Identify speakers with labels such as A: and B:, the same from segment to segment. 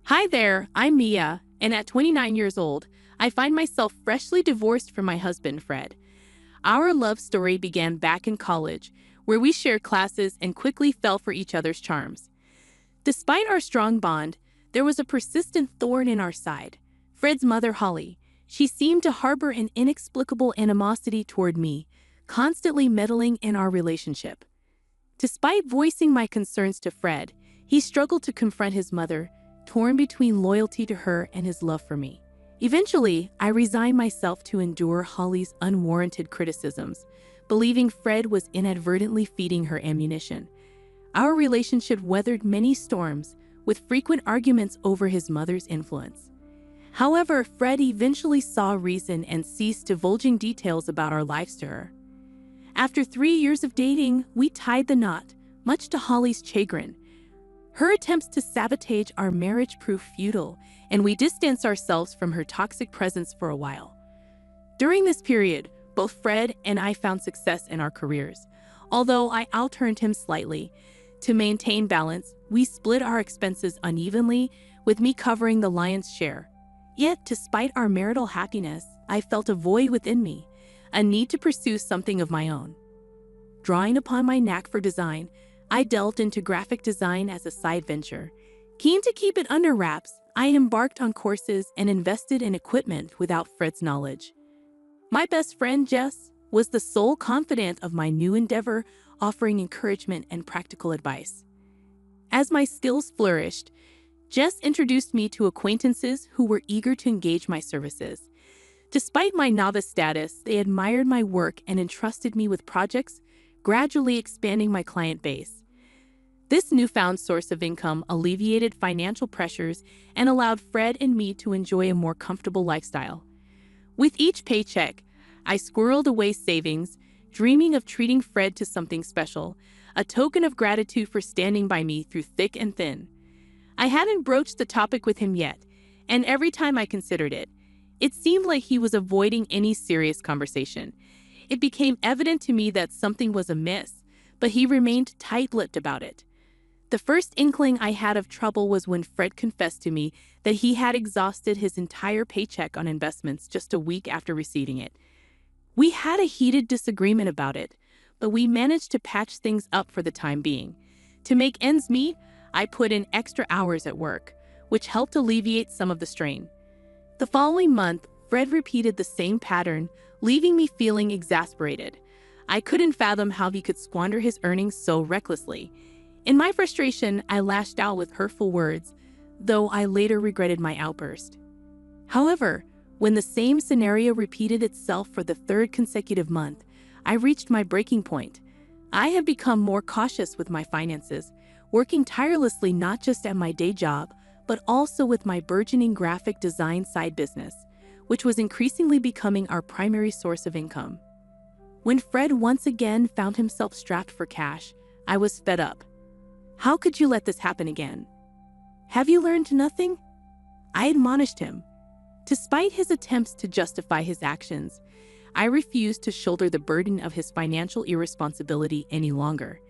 A: Hi there, I'm Mia, and at 29 years old, I find myself freshly divorced from my husband, Fred. Our love story began back in college, where we shared classes and quickly fell for each other's charms. Despite our strong bond, there was a persistent thorn in our side. Fred's mother, Holly. She seemed to harbor an inexplicable animosity toward me, constantly meddling in our relationship. Despite voicing my concerns to Fred, he struggled to confront his mother, torn between loyalty to her and his love for me. Eventually, I resigned myself to endure Holly's unwarranted criticisms, believing Fred was inadvertently feeding her ammunition. Our relationship weathered many storms, with frequent arguments over his mother's influence. However, Fred eventually saw reason and ceased divulging details about our lives to her. After 3 years of dating, we tied the knot, much to Holly's chagrin. Her attempts to sabotage our marriage proved futile, and we distanced ourselves from her toxic presence for a while. During this period, both Fred and I found success in our careers. Although I outearned him slightly, to maintain balance, we split our expenses unevenly, with me covering the lion's share. Yet, despite our marital happiness, I felt a void within me, a need to pursue something of my own. Drawing upon my knack for design, I delved into graphic design as a side venture. Keen to keep it under wraps, I embarked on courses and invested in equipment without Fred's knowledge. My best friend, Jess, was the sole confidant of my new endeavor, offering encouragement and practical advice. As my skills flourished, Jess introduced me to acquaintances who were eager to engage my services. Despite my novice status, they admired my work and entrusted me with projects, gradually expanding my client base. This newfound source of income alleviated financial pressures and allowed Fred and me to enjoy a more comfortable lifestyle. With each paycheck, I squirreled away savings, dreaming of treating Fred to something special, a token of gratitude for standing by me through thick and thin. I hadn't broached the topic with him yet, and every time I considered it, it seemed like he was avoiding any serious conversation. It became evident to me that something was amiss, but he remained tight-lipped about it. The first inkling I had of trouble was when Fred confessed to me that he had exhausted his entire paycheck on investments just a week after receiving it. We had a heated disagreement about it, but we managed to patch things up for the time being. To make ends meet, I put in extra hours at work, which helped alleviate some of the strain. The following month, Fred repeated the same pattern, leaving me feeling exasperated. I couldn't fathom how he could squander his earnings so recklessly. In my frustration, I lashed out with hurtful words, though I later regretted my outburst. However, when the same scenario repeated itself for the third consecutive month, I reached my breaking point. I had become more cautious with my finances, working tirelessly not just at my day job, but also with my burgeoning graphic design side business, which was increasingly becoming our primary source of income. When Fred once again found himself strapped for cash, I was fed up. How could you let this happen again? Have you learned nothing? I admonished him. Despite his attempts to justify his actions, I refused to shoulder the burden of his financial irresponsibility any longer.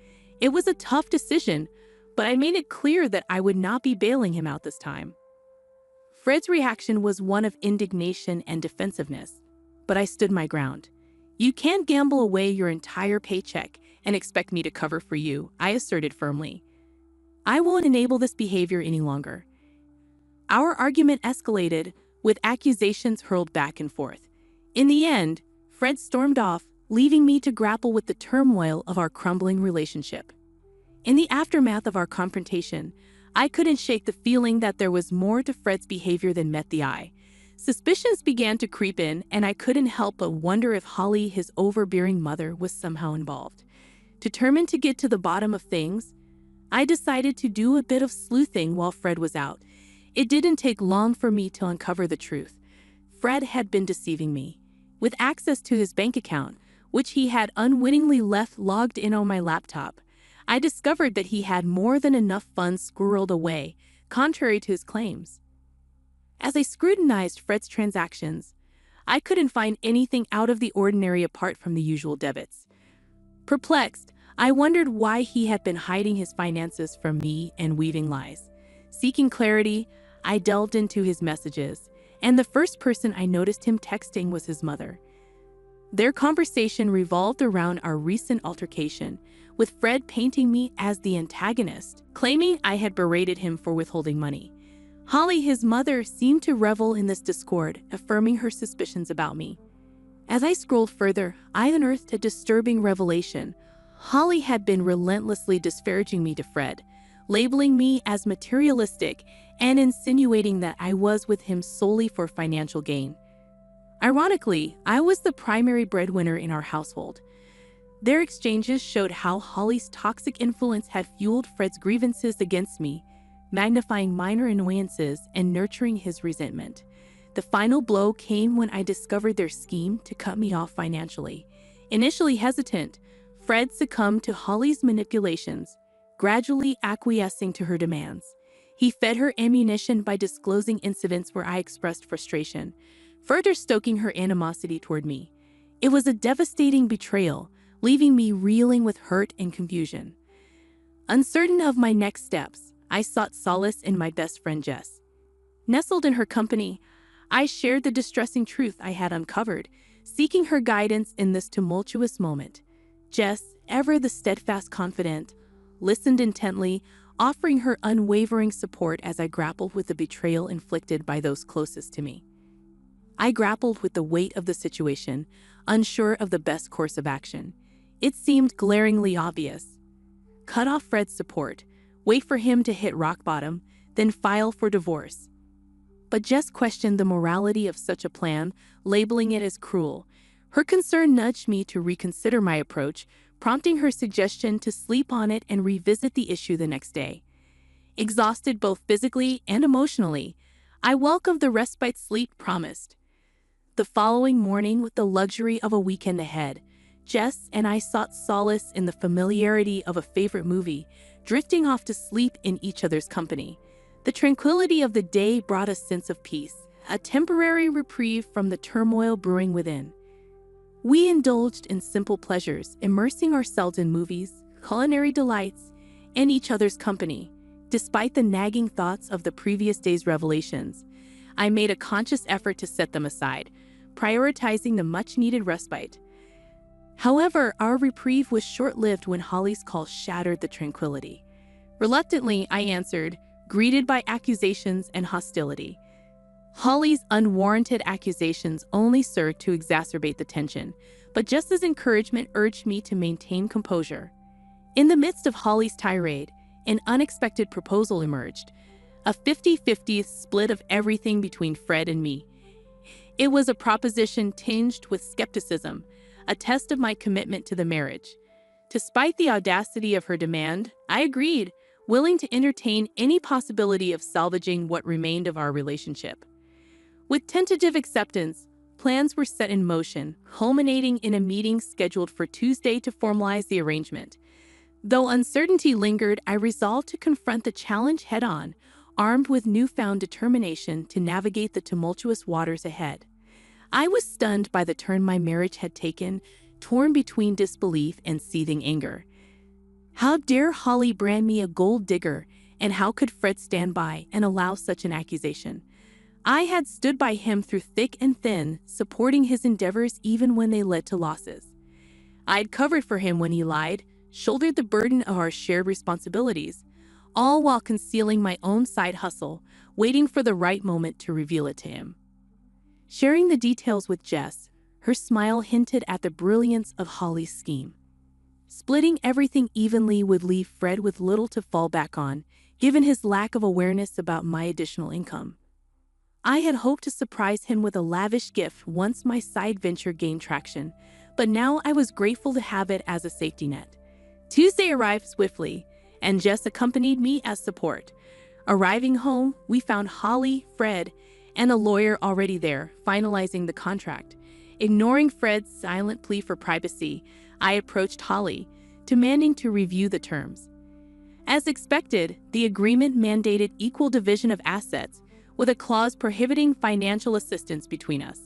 A: It was a tough decision, but I made it clear that I would not be bailing him out this time. Fred's reaction was one of indignation and defensiveness, but I stood my ground. You can't gamble away your entire paycheck and expect me to cover for you, I asserted firmly. I won't enable this behavior any longer. Our argument escalated, with accusations hurled back and forth. In the end, Fred stormed off, leaving me to grapple with the turmoil of our crumbling relationship. In the aftermath of our confrontation, I couldn't shake the feeling that there was more to Fred's behavior than met the eye. Suspicions began to creep in, and I couldn't help but wonder if Holly, his overbearing mother, was somehow involved. Determined to get to the bottom of things, I decided to do a bit of sleuthing while Fred was out. It didn't take long for me to uncover the truth. Fred had been deceiving me. With access to his bank account, which he had unwittingly left logged in on my laptop, I discovered that he had more than enough funds squirreled away, contrary to his claims. As I scrutinized Fred's transactions, I couldn't find anything out of the ordinary apart from the usual debits. Perplexed, I wondered why he had been hiding his finances from me and weaving lies. Seeking clarity, I delved into his messages, and the first person I noticed him texting was his mother. Their conversation revolved around our recent altercation, with Fred painting me as the antagonist, claiming I had berated him for withholding money. Holly, his mother, seemed to revel in this discord, affirming her suspicions about me. As I scrolled further, I unearthed a disturbing revelation. Holly had been relentlessly disparaging me to Fred, labeling me as materialistic and insinuating that I was with him solely for financial gain. Ironically, I was the primary breadwinner in our household. Their exchanges showed how Holly's toxic influence had fueled Fred's grievances against me, magnifying minor annoyances and nurturing his resentment. The final blow came when I discovered their scheme to cut me off financially. Initially hesitant, Fred succumbed to Holly's manipulations, gradually acquiescing to her demands. He fed her ammunition by disclosing incidents where I expressed frustration, further stoking her animosity toward me. It was a devastating betrayal, leaving me reeling with hurt and confusion. Uncertain of my next steps, I sought solace in my best friend Jess. Nestled in her company, I shared the distressing truth I had uncovered, seeking her guidance in this tumultuous moment. Jess, ever the steadfast confidant, listened intently, offering her unwavering support as I grappled with the betrayal inflicted by those closest to me. I grappled with the weight of the situation, unsure of the best course of action. It seemed glaringly obvious. Cut off Fred's support, wait for him to hit rock bottom, then file for divorce. But Jess questioned the morality of such a plan, labeling it as cruel. Her concern nudged me to reconsider my approach, prompting her suggestion to sleep on it and revisit the issue the next day. Exhausted both physically and emotionally, I welcomed the respite sleep promised. The following morning, with the luxury of a weekend ahead, Jess and I sought solace in the familiarity of a favorite movie, drifting off to sleep in each other's company. The tranquility of the day brought a sense of peace, a temporary reprieve from the turmoil brewing within. We indulged in simple pleasures, immersing ourselves in movies, culinary delights, and each other's company. Despite the nagging thoughts of the previous day's revelations, I made a conscious effort to set them aside, prioritizing the much-needed respite. However, our reprieve was short-lived when Holly's call shattered the tranquility. Reluctantly, I answered, greeted by accusations and hostility. Holly's unwarranted accusations only served to exacerbate the tension, but Jess's encouragement urged me to maintain composure. In the midst of Holly's tirade, an unexpected proposal emerged, a 50-50 split of everything between Fred and me. It was a proposition tinged with skepticism, a test of my commitment to the marriage. Despite the audacity of her demand, I agreed, willing to entertain any possibility of salvaging what remained of our relationship. With tentative acceptance, plans were set in motion, culminating in a meeting scheduled for Tuesday to formalize the arrangement. Though uncertainty lingered, I resolved to confront the challenge head-on, armed with newfound determination to navigate the tumultuous waters ahead. I was stunned by the turn my marriage had taken, torn between disbelief and seething anger. How dare Holly brand me a gold digger, and how could Fred stand by and allow such an accusation? I had stood by him through thick and thin, supporting his endeavors even when they led to losses. I'd covered for him when he lied, shouldered the burden of our shared responsibilities, all while concealing my own side hustle, waiting for the right moment to reveal it to him. Sharing the details with Jess, her smile hinted at the brilliance of Holly's scheme. Splitting everything evenly would leave Fred with little to fall back on, given his lack of awareness about my additional income. I had hoped to surprise him with a lavish gift once my side venture gained traction, but now I was grateful to have it as a safety net. Tuesday arrived swiftly, and Jess accompanied me as support. Arriving home, we found Holly, Fred, and a lawyer already there, finalizing the contract. Ignoring Fred's silent plea for privacy, I approached Holly, demanding to review the terms. As expected, the agreement mandated equal division of assets, with a clause prohibiting financial assistance between us.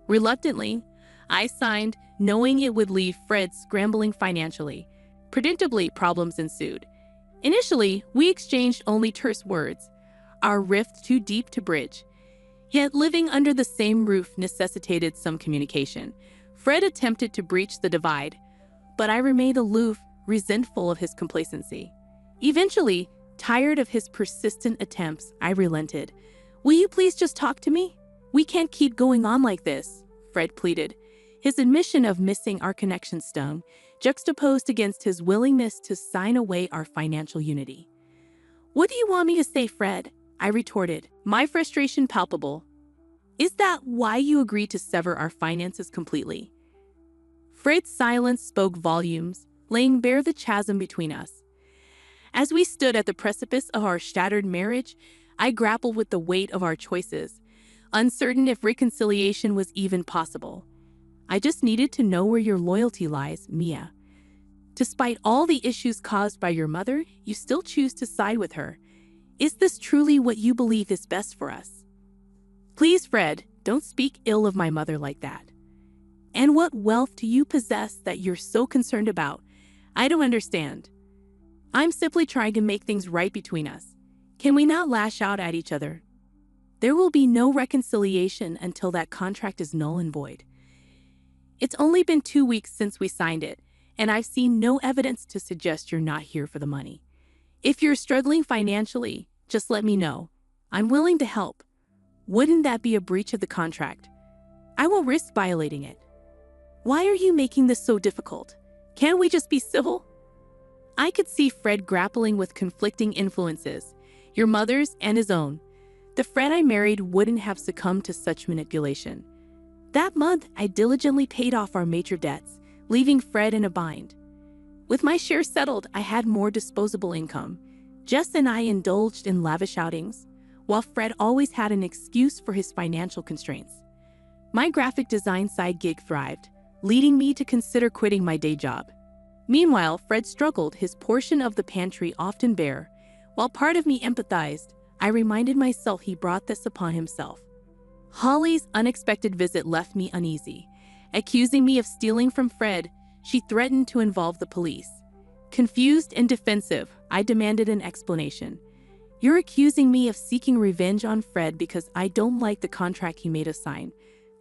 A: Reluctantly, I signed, knowing it would leave Fred scrambling financially. Predictably, problems ensued. Initially, we exchanged only terse words, our rift too deep to bridge. Yet living under the same roof necessitated some communication. Fred attempted to breach the divide, but I remained aloof, resentful of his complacency. Eventually, tired of his persistent attempts, I relented. "Will you please just talk to me? We can't keep going on like this," Fred pleaded. His admission of missing our connection stung, juxtaposed against his willingness to sign away our financial unity. "What do you want me to say, Fred?" I retorted, my frustration palpable. "Is that why you agreed to sever our finances completely?" Fred's silence spoke volumes, laying bare the chasm between us. As we stood at the precipice of our shattered marriage, I grappled with the weight of our choices, uncertain if reconciliation was even possible. "I just needed to know where your loyalty lies, Mia. Despite all the issues caused by your mother, you still choose to side with her. Is this truly what you believe is best for us?" "Please, Fred, don't speak ill of my mother like that. And what wealth do you possess that you're so concerned about? I don't understand. I'm simply trying to make things right between us. Can we not lash out at each other? There will be no reconciliation until that contract is null and void. It's only been 2 weeks since we signed it, and I've seen no evidence to suggest you're not here for the money. If you're struggling financially, just let me know. I'm willing to help. Wouldn't that be a breach of the contract? I won't risk violating it. Why are you making this so difficult? Can't we just be civil?" I could see Fred grappling with conflicting influences, your mother's and his own. The Fred I married wouldn't have succumbed to such manipulation. That month, I diligently paid off our major debts, leaving Fred in a bind. With my share settled, I had more disposable income. Jess and I indulged in lavish outings, while Fred always had an excuse for his financial constraints. My graphic design side gig thrived, leading me to consider quitting my day job. Meanwhile, Fred struggled, his portion of the pantry often bare. While part of me empathized, I reminded myself he brought this upon himself. Holly's unexpected visit left me uneasy. Accusing me of stealing from Fred, she threatened to involve the police. Confused and defensive, I demanded an explanation. "You're accusing me of seeking revenge on Fred because I don't like the contract he made us sign.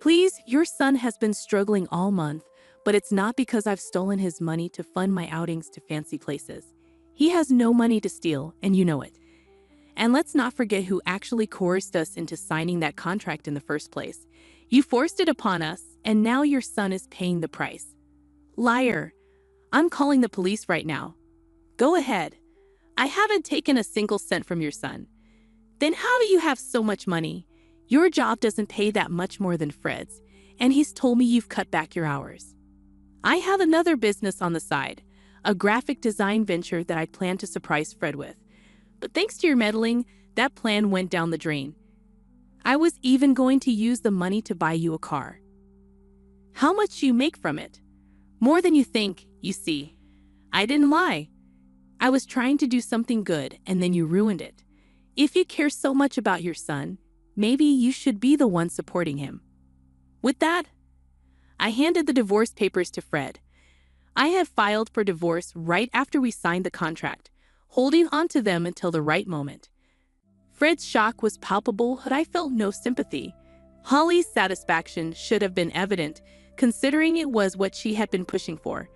A: Please, your son has been struggling all month, but it's not because I've stolen his money to fund my outings to fancy places. He has no money to steal, and you know it. And let's not forget who actually coerced us into signing that contract in the first place. You forced it upon us, and now your son is paying the price." "Liar. I'm calling the police right now." "Go ahead. I haven't taken a single cent from your son." "Then how do you have so much money? Your job doesn't pay that much more than Fred's, and he's told me you've cut back your hours." "I have another business on the side, a graphic design venture that I'd planned to surprise Fred with. But thanks to your meddling, that plan went down the drain. I was even going to use the money to buy you a car." "How much do you make from it?" "More than you think, you see." I didn't lie. I was trying to do something good, and then you ruined it. If you care so much about your son, maybe you should be the one supporting him. With that, I handed the divorce papers to Fred. I had filed for divorce right after we signed the contract, holding onto them until the right moment. Fred's shock was palpable, but I felt no sympathy. Holly's satisfaction should have been evident, considering it was what she had been pushing for.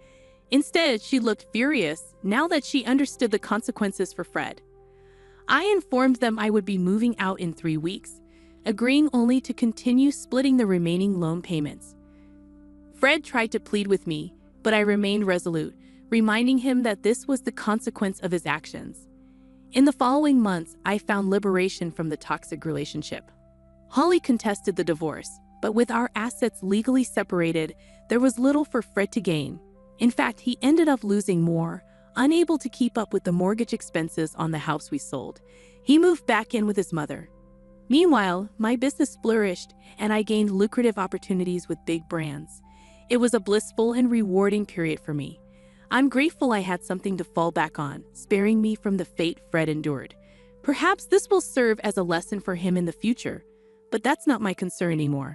A: Instead, she looked furious now that she understood the consequences for Fred. I informed them I would be moving out in 3 weeks, agreeing only to continue splitting the remaining loan payments. Fred tried to plead with me, but I remained resolute, reminding him that this was the consequence of his actions. In the following months, I found liberation from the toxic relationship. Holly contested the divorce, but with our assets legally separated, there was little for Fred to gain. In fact, he ended up losing more, unable to keep up with the mortgage expenses on the house we sold. He moved back in with his mother. Meanwhile, my business flourished, and I gained lucrative opportunities with big brands. It was a blissful and rewarding period for me. I'm grateful I had something to fall back on, sparing me from the fate Fred endured. Perhaps this will serve as a lesson for him in the future, but that's not my concern anymore.